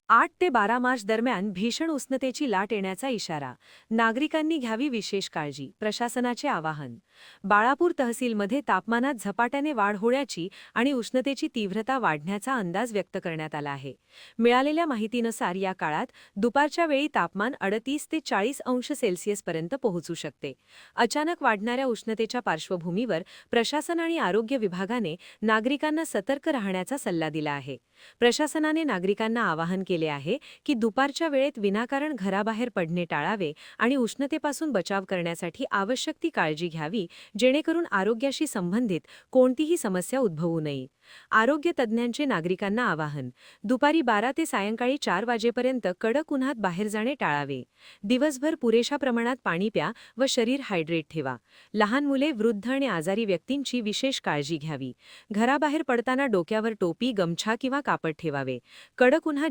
8 ते 12 मार्च दरम्यान भीषण उष्णतेची लाट येण्याचा इशारा. नागरिकांनी घ्यावी विशेष काळजी, प्रशासनाचे आवाहन. बाळापूर तहसीलमध्ये तापमानात झपाट्याने वाढ होण्याची आणि उष्णतेची तीव्रता वाढण्याचा अंदाज व्यक्त करण्यात आला आहे. मिळालेल्या माहितीनुसार या काळात दुपारच्या वेळी तापमान 38 ते 40 अंश सेल्सिअसपर्यंत पोहोचू शकते. अचानक वाढणाऱ्या उष्णतेच्या पार्श्वभूमीवर प्रशासन आणि आरोग्य विभागाने नागरिकांना सतर्क राहण्याचा सल्ला दिला आहे. प्रशासनाने नागरिकांना आवाहन केले आहे की दुपारच्या वेळेत विनाकारण घराबाहेर पडणे टाळावे आणि उष्णतेपासून बचाव करण्यासाठी आवश्यक ती काळजी घ्यावी, जेणेकरून आरोग्याशी संबंधित कोणतीही समस्या उद्भवू नये. आरोग्य तज्ज्ञांचे नागरिकांना आवाहन. दुपारी 12 ते सायंकाळी 4 वाजेपर्यंत कडक उन्हात बाहेर जाणे टाळावे. दिवसभर पुरेशा प्रमाणात पाणी प्या व शरीर हायड्रेट ठेवा. लहान मुले, वृद्ध आणि आजारी व्यक्तींची विशेष काळजी घ्यावी. घराबाहेर पडताना डोक्यावर टोपी, गमछा किंवा कापड ठेवावे. कडक उन्हात